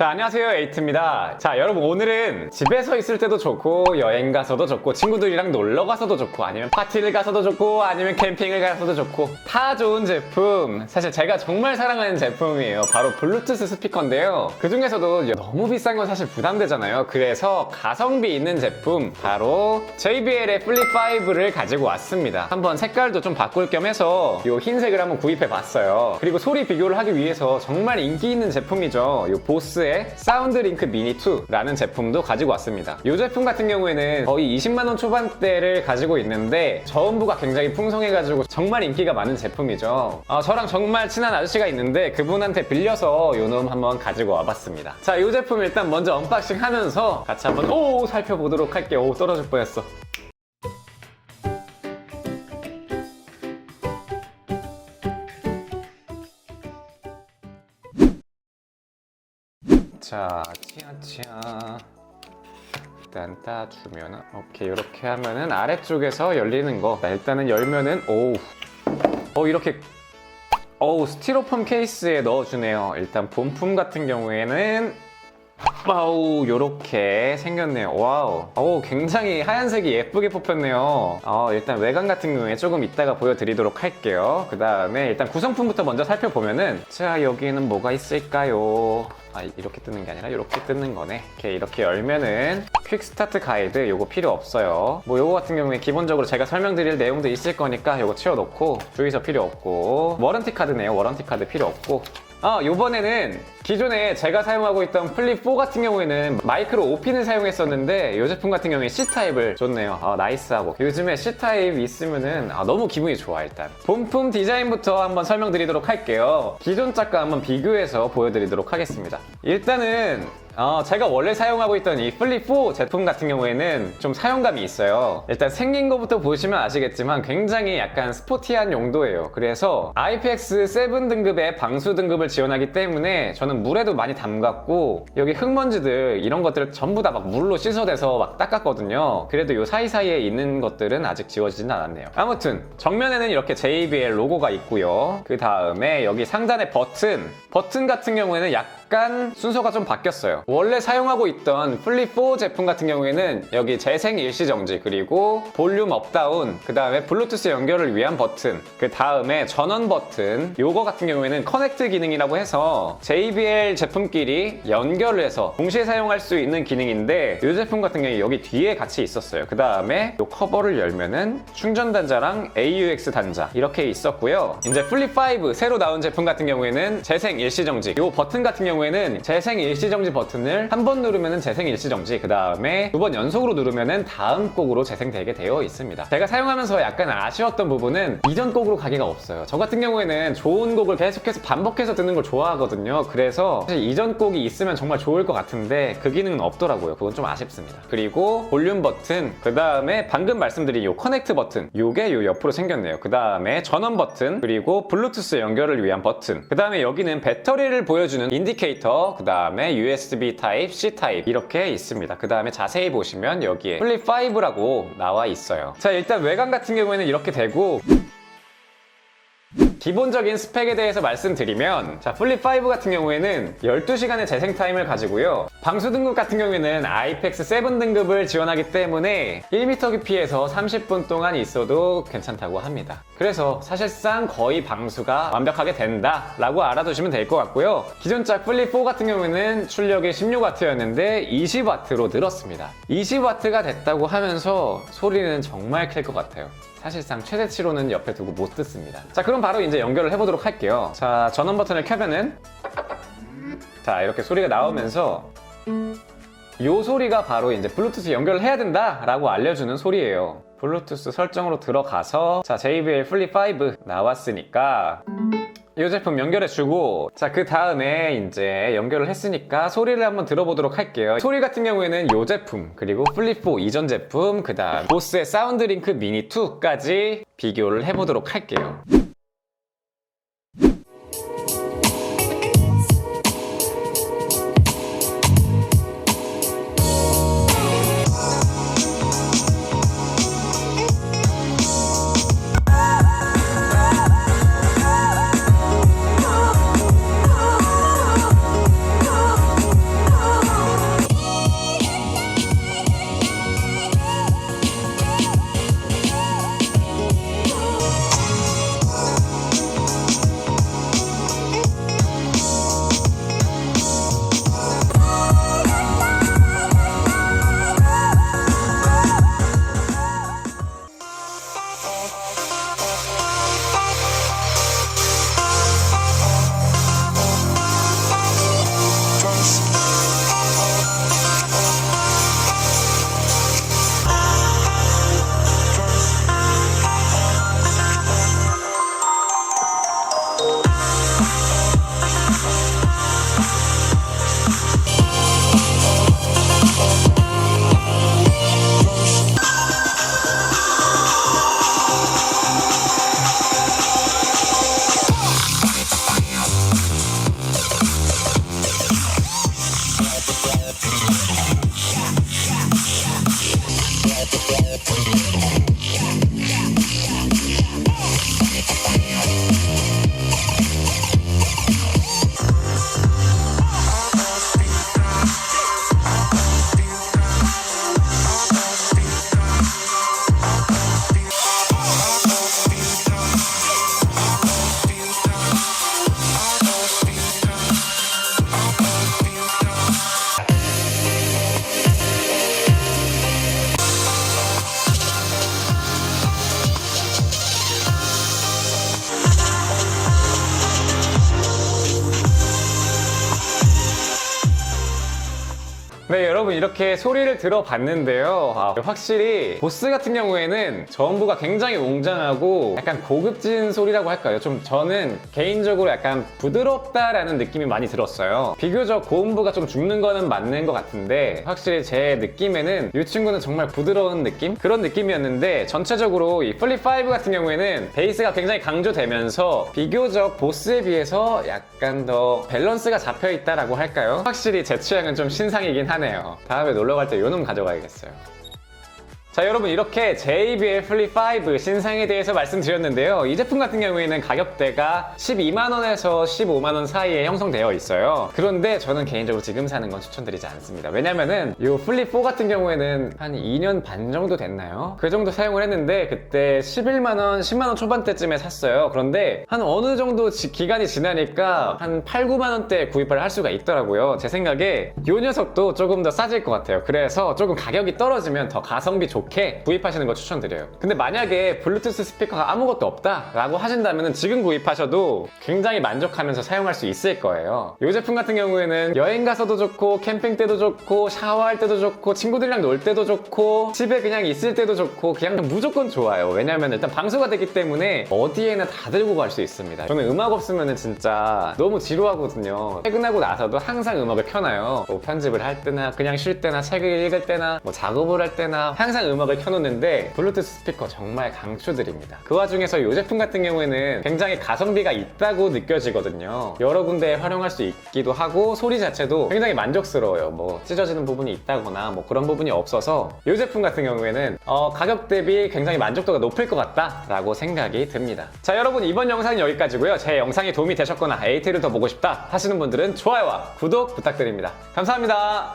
자, 안녕하세요. 에이트입니다. 자, 여러분 오늘은 집에서 있을 때도 좋고 여행 가서도 좋고 친구들이랑 놀러 가서도 좋고 아니면 파티를 가서도 좋고 아니면 캠핑을 가서도 좋고 다 좋은 제품, 사실 제가 정말 사랑하는 제품이에요. 바로 블루투스 스피커인데요. 그 중에서도 너무 비싼 건 사실 부담되잖아요. 그래서 가성비 있는 제품 바로 JBL의 플립5를 가지고 왔습니다. 한번 색깔도 좀 바꿀 겸 해서 이 흰색을 한번 구입해 봤어요. 그리고 소리 비교를 하기 위해서 정말 인기 있는 제품이죠. 이 보스의 사운드링크 미니2라는 제품도 가지고 왔습니다. 이 제품 같은 경우에는 거의 20만원 초반대를 가지고 있는데 저음부가 굉장히 풍성해가지고 정말 인기가 많은 제품이죠. 저랑 정말 친한 아저씨가 있는데 그분한테 빌려서 요 놈 한번 가지고 와봤습니다. 자, 이 제품 일단 먼저 언박싱 하면서 같이 한번 살펴보도록 할게요. 떨어질 뻔했어. 자, 치아 일단 따주면은 오케이, 이렇게 하면은 아래쪽에서 열리는 거. 자, 일단은 열면은 이렇게 스티로폼 케이스에 넣어주네요. 일단 본품 같은 경우에는 요렇게 생겼네요. 와우. 굉장히 하얀색이 예쁘게 뽑혔네요. 일단 외관 같은 경우에 조금 이따가 보여드리도록 할게요. 그 다음에 일단 구성품부터 먼저 살펴보면은, 자, 여기는 뭐가 있을까요? 이렇게 뜯는 게 아니라 이렇게 뜯는 거네. 이렇게 열면은 퀵 스타트 가이드, 요거 필요 없어요. 요거 같은 경우에 기본적으로 제가 설명드릴 내용도 있을 거니까 요거 치워놓고, 주의서 필요 없고, 워런티 카드네요. 워런티 카드 필요 없고, 요번에는 기존에 제가 사용하고 있던 플립4 같은 경우에는 마이크로 5핀을 사용했었는데 이 제품 같은 경우에 C타입을 줬네요. 나이스하고. 요즘에 C타입 있으면은 너무 기분이 좋아. 일단 본품 디자인부터 한번 설명드리도록 할게요. 기존 짝과 한번 비교해서 보여드리도록 하겠습니다. 일단은 제가 원래 사용하고 있던 이 플립4 제품 같은 경우에는 좀 사용감이 있어요. 일단 생긴 것부터 보시면 아시겠지만 굉장히 약간 스포티한 용도예요. 그래서 IPX7 등급의 방수 등급을 지원하기 때문에 저는 물에도 많이 담갔고, 여기 흙먼지들 이런 것들을 전부 다 막 물로 씻어내서 막 닦았거든요. 그래도 요 사이사이에 있는 것들은 아직 지워지진 않았네요. 아무튼 정면에는 이렇게 JBL 로고가 있고요. 그 다음에 여기 상단의 버튼 같은 경우에는 약간 순서가 좀 바뀌었어요. 원래 사용하고 있던 플립4 제품 같은 경우에는 여기 재생 일시정지, 그리고 볼륨 업다운, 그 다음에 블루투스 연결을 위한 버튼, 그 다음에 전원 버튼, 요거 같은 경우에는 커넥트 기능이라고 해서 JBL 제품끼리 연결을 해서 동시에 사용할 수 있는 기능인데, 이 제품 같은 경우에 여기 뒤에 같이 있었어요. 그 다음에 요 커버를 열면은 충전 단자랑 AUX 단자 이렇게 있었고요. 이제 플립5 새로 나온 제품 같은 경우에는 재생 일시정지, 요 버튼 같은 경우에는 재생 일시정지 버튼을 한 번 누르면은 재생 일시정지, 그 다음에 2번 연속으로 누르면은 다음 곡으로 재생되게 되어 있습니다. 제가 사용하면서 약간 아쉬웠던 부분은 이전 곡으로 가기가 없어요. 저 같은 경우에는 좋은 곡을 계속해서 반복해서 듣는 걸 좋아하거든요. 그래서 사실 이전 곡이 있으면 정말 좋을 것 같은데 그 기능은 없더라고요. 그건 좀 아쉽습니다. 그리고 볼륨 버튼, 그 다음에 방금 말씀드린 요 커넥트 버튼, 요게 요 옆으로 생겼네요. 그 다음에 전원 버튼, 그리고 블루투스 연결을 위한 버튼, 그 다음에 여기는 배터리를 보여주는 인디케이터, 그 다음에 USB 타입, C 타입 이렇게 있습니다. 그 다음에 자세히 보시면 여기에 플립5라고 나와 있어요. 자, 일단 외관 같은 경우에는 이렇게 되고, 기본적인 스펙에 대해서 말씀드리면, 자, 플립5 같은 경우에는 12시간의 재생 타임을 가지고요. 방수 등급 같은 경우에는 IPX7 등급을 지원하기 때문에 1m 깊이에서 30분 동안 있어도 괜찮다고 합니다. 그래서 사실상 거의 방수가 완벽하게 된다라고 알아두시면 될 것 같고요. 기존 짝 플립4 같은 경우에는 출력이 16W였는데 20W로 늘었습니다. 20W가 됐다고 하면서 소리는 정말 클 것 같아요. 사실상 최대치로는 옆에 두고 못 듣습니다. 자, 그럼 바로 이제 연결을 해보도록 할게요. 자, 전원 버튼을 켜면은, 자, 이렇게 소리가 나오면서 요 소리가 바로 이제 블루투스 연결을 해야 된다라고 알려주는 소리예요. 블루투스 설정으로 들어가서, 자, JBL 플립5 나왔으니까 이 제품 연결해주고, 자, 그 다음에 이제 연결을 했으니까 소리를 한번 들어보도록 할게요. 소리 같은 경우에는 이 제품, 그리고 플립4 이전 제품, 그 다음 보스의 사운드링크 미니2까지 비교를 해보도록 할게요. 네, 여러분 이렇게 소리를 들어봤는데요. 확실히 보스 같은 경우에는 전부가 굉장히 웅장하고 약간 고급진 소리라고 할까요? 좀 저는 개인적으로 약간 부드럽다라는 느낌이 많이 들었어요. 비교적 고음부가 좀 죽는 거는 맞는 것 같은데 확실히 제 느낌에는 이 친구는 정말 부드러운 느낌? 그런 느낌이었는데 전체적으로 이 플립5 같은 경우에는 베이스가 굉장히 강조되면서 비교적 보스에 비해서 약간 더 밸런스가 잡혀있다라고 할까요? 확실히 제 취향은 좀 신상이긴 하네요. 다음에 놀러 갈 때 요놈 가져가야겠어요. 자, 여러분 이렇게 JBL 플립5 신상에 대해서 말씀드렸는데요. 이 제품 같은 경우에는 가격대가 12만원에서 15만원 사이에 형성되어 있어요. 그런데 저는 개인적으로 지금 사는 건 추천드리지 않습니다. 왜냐면은 이 플립4 같은 경우에는 한 2년 반 정도 됐나요? 그 정도 사용을 했는데 그때 11만원, 10만원 초반대쯤에 샀어요. 그런데 한 어느 정도 기간이 지나니까 한 8, 9만원대에 구입을 할 수가 있더라고요. 제 생각에 이 녀석도 조금 더 싸질 것 같아요. 그래서 조금 가격이 떨어지면 더 가성비 좋게 구입하시는 거 추천드려요. 근데 만약에 블루투스 스피커가 아무것도 없다 라고 하신다면 지금 구입하셔도 굉장히 만족하면서 사용할 수 있을 거예요. 이 제품 같은 경우에는 여행 가서도 좋고 캠핑 때도 좋고 샤워할 때도 좋고 친구들이랑 놀 때도 좋고 집에 그냥 있을 때도 좋고 그냥 무조건 좋아요. 왜냐면 일단 방수가 되기 때문에 어디에나 다 들고 갈 수 있습니다. 저는 음악 없으면 진짜 너무 지루하거든요. 퇴근하고 나서도 항상 음악을 켜놔요. 뭐 편집을 할 때나 그냥 쉴 때나 책을 읽을 때나 뭐 작업을 할 때나 항상 음악을 켜놓는데 블루투스 스피커 정말 강추드립니다. 그 와중에서 이 제품 같은 경우에는 굉장히 가성비가 있다고 느껴지거든요. 여러 군데에 활용할 수 있기도 하고 소리 자체도 굉장히 만족스러워요. 뭐 찢어지는 부분이 있다거나 뭐 그런 부분이 없어서 이 제품 같은 경우에는 가격 대비 굉장히 만족도가 높을 것 같다라고 생각이 듭니다. 자, 여러분 이번 영상은 여기까지고요. 제 영상이 도움이 되셨거나 에이티를 더 보고 싶다 하시는 분들은 좋아요와 구독 부탁드립니다. 감사합니다.